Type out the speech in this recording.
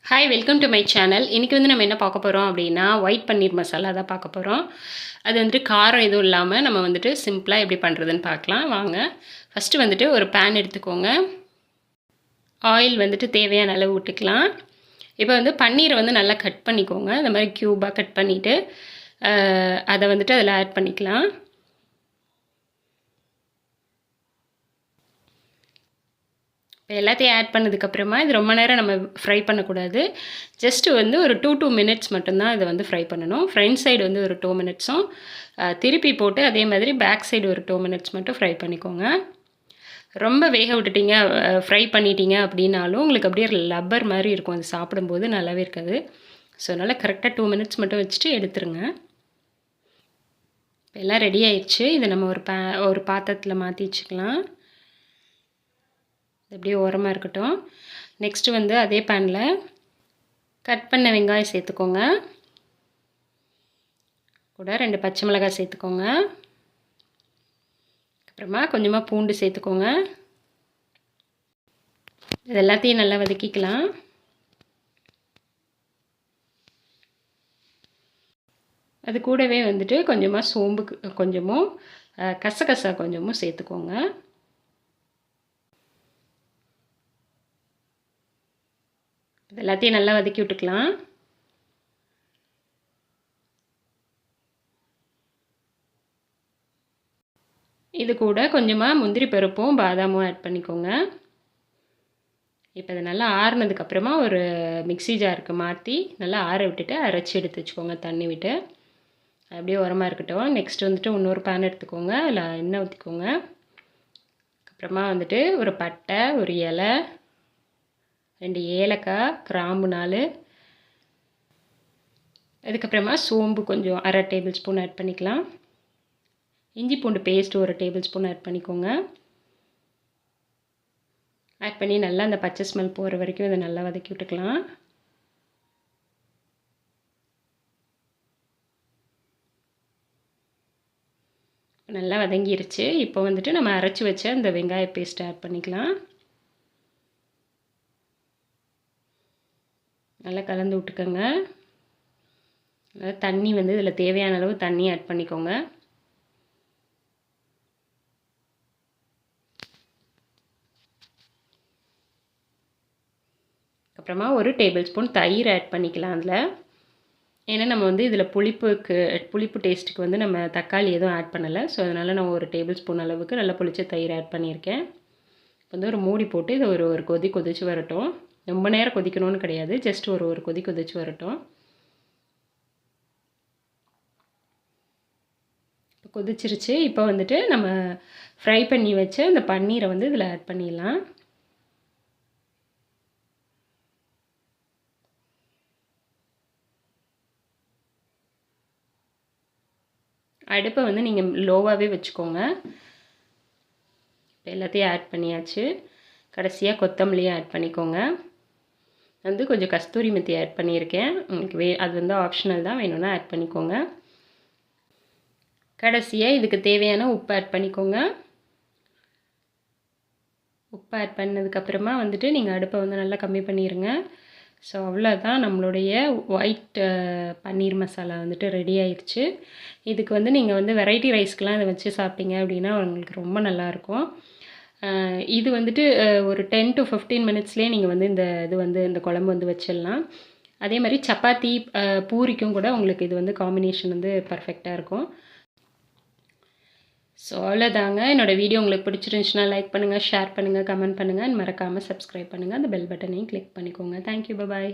Hi, welcome to my channel. இன்றைக்கி வந்து நம்ம என்ன பார்க்க போகிறோம் அப்படின்னா, ஒயிட் பன்னீர் மசாலா தான் பார்க்க போகிறோம். அது வந்துட்டு காரம் எதுவும் இல்லாமல் நம்ம வந்துட்டு சிம்பிளாக எப்படி பண்ணுறதுன்னு பார்க்கலாம் வாங்க. ஃபஸ்ட்டு வந்துட்டு ஒரு பேன் எடுத்துக்கோங்க. ஆயில் வந்துட்டு தேவையான அளவு விட்டுக்கலாம். இப்போ வந்து பன்னீரை வந்து நல்லா கட் பண்ணிக்கோங்க. இந்த மாதிரி க்யூபாக கட் பண்ணிவிட்டு அதை வந்துட்டு அதில் ஆட் பண்ணிக்கலாம். இப்போ எல்லாத்தையும் ஆட் பண்ணதுக்கப்புறமா இது ரொம்ப நேரம் நம்ம ஃப்ரை பண்ணக்கூடாது. ஜஸ்ட்டு வந்து ஒரு 2 மினிட்ஸ் மட்டும்தான் இதை வந்து ஃப்ரை பண்ணணும். ஃப்ரண்ட் சைடு வந்து ஒரு 2 மினிட்ஸும் திருப்பி போட்டு அதே மாதிரி பேக் சைடு ஒரு 2 மினிட்ஸ் மட்டும் ஃப்ரை பண்ணிக்கோங்க. ரொம்ப வேக விட்டுட்டிங்க ஃப்ரை பண்ணிட்டீங்க அப்படின்னாலும் உங்களுக்கு அப்படியே லப்பர் மாதிரி இருக்கும். அது சாப்பிடும்போது நல்லாவே இருக்காது. ஸோ அதனால் கரெக்டாக 2 மினிட்ஸ் மட்டும் வச்சுட்டு எடுத்துருங்க. இப்போ எல்லாம் ரெடி ஆயிடுச்சு. இதை நம்ம ஒரு பாத்திரத்தில் மாற்றி வச்சுக்கலாம். அப்படியே ஓரமாக இருக்கட்டும். நெக்ஸ்ட்டு வந்து அதே பேனில் கட் பண்ண வெங்காயம் சேர்த்துக்கோங்க. கூட 2 பச்சை மிளகாய் சேர்த்துக்கோங்க. அப்புறமா கொஞ்சமாக பூண்டு சேர்த்துக்கோங்க. இது எல்லாத்தையும் நல்லா வதக்கிக்கலாம். அது கூடவே வந்துட்டு கொஞ்சமாக சோம்பு கொஞ்சமும் கசகசா கொஞ்சமும் சேர்த்துக்கோங்க. இது எல்லாத்தையும் நல்லா வதக்கி விட்டுக்கலாம். இது கூட கொஞ்சமாக முந்திரி பருப்பும் பாதாமும் ஆட் பண்ணிக்கோங்க. இப்போ இது நல்லா ஆறுனதுக்கப்புறமா ஒரு மிக்ஸி ஜாருக்கு மாற்றி நல்லா ஆற விட்டுட்டு அரைச்சி எடுத்து வச்சுக்கோங்க தண்ணி விட்டு. அப்படியே உரமாக இருக்கட்டும். நெக்ஸ்ட் வந்துட்டு இன்னொரு பேன் எடுத்துக்கோங்க. அதில் எண்ணெய் ஊற்றிக்கோங்க. அப்புறமா வந்துட்டு ஒரு பட்டை, ஒரு இலை, 2 ஏலக்காய், கிராம்பு 4, அதுக்கப்புறமா சோம்பு கொஞ்சம் அரை டேபிள் ஸ்பூன் ஆட் பண்ணிக்கலாம். இஞ்சி பூண்டு பேஸ்ட் ஒரு டேபிள் ஸ்பூன் ஆட் பண்ணிக்கோங்க. ஆட் பண்ணி நல்லா அந்த பச்சை ஸ்மெல் போகிற வரைக்கும் இதை நல்லா வதக்கி விட்டுக்கலாம். நல்லா வதங்கிருச்சு. இப்போ வந்துட்டு நம்ம அரைச்சி வச்ச அந்த வெங்காய பேஸ்ட் ஆட் பண்ணிக்கலாம். நல்லா கலந்து விட்டுக்கோங்க. தண்ணி வந்து இதில் தேவையான அளவு தண்ணி ஆட் பண்ணிக்கோங்க. அப்புறமா ஒரு டேபிள் ஸ்பூன் தயிர் ஆட் பண்ணிக்கலாம் அதில். ஏன்னா நம்ம வந்து இதில் புளிப்பு டேஸ்ட்டுக்கு வந்து நம்ம தக்காளி எதுவும் ஆட் பண்ணலை. ஸோ அதனால் நான் ஒரு டேபிள் ஸ்பூன் அளவுக்கு நல்லா புளிச்ச தயிர் ஆட் பண்ணியிருக்கேன். வந்து ஒரு மூடி போட்டு இதை ஒரு கொதிச்சு வரட்டும். ரொம்ப நேரம் கொதிக்கணும்னு கிடையாது. ஜஸ்ட் ஒரு கொதிச்சு வரட்டும். இப்போ கொதிச்சிருச்சு. இப்போ வந்துட்டு நம்ம ஃப்ரை பண்ணி வச்ச இந்த பன்னீரை வந்து இதில் ஆட் பண்ணிடலாம். அடுப்பை வந்து நீங்கள் லோவாகவே வச்சுக்கோங்க. இப்போ எல்லாத்தையும் ஆட் பண்ணியாச்சு. கடைசியாக கொத்தமல்லியை ஆட் பண்ணிக்கோங்க. வந்து கொஞ்சம் கஸ்தூரி மெத்தி ஆட் பண்ணியிருக்கேன். உங்களுக்கு அது வந்து ஆப்ஷனல் தான், வேணும்னா ஆட் பண்ணிக்கோங்க. கடைசியாக இதுக்கு தேவையான உப்பு ஆட் பண்ணிக்கோங்க. உப்பு ஆட் பண்ணதுக்கப்புறமா வந்துட்டு நீங்கள் அடுப்பை வந்து நல்லா கம்மி பண்ணிடுங்க. ஸோ அவ்வளோதான், நம்மளுடைய ஒயிட் பன்னீர் மசாலா வந்துட்டு ரெடி ஆயிடுச்சு. இதுக்கு வந்து நீங்கள் வந்து வெரைட்டி ரைஸ்க்கெலாம் இதை வச்சு சாப்பிட்டீங்க அப்படின்னா உங்களுக்கு ரொம்ப நல்லாயிருக்கும். இது வந்துட்டு ஒரு 10 to 15 மினிட்ஸ்லேயே நீங்கள் வந்து இந்த குழம்பு வந்து வச்சிடலாம். அதே மாதிரி சப்பாத்தி பூரிக்கும் கூட உங்களுக்கு இது வந்து காம்பினேஷன் வந்து பர்ஃபெக்டாக இருக்கும். ஸோ அவ்வளோதாங்க. என்னோடய வீடியோ உங்களுக்கு பிடிச்சிருந்துச்சுன்னா லைக் பண்ணுங்கள், ஷேர் பண்ணுங்கள், கமெண்ட் பண்ணுங்கள், மறக்காமல் சப்ஸ்கிரைப் பண்ணுங்கள். அந்த பெல் பட்டனையும் கிளிக் பண்ணிக்கோங்க. தேங்க்யூ, பாய்.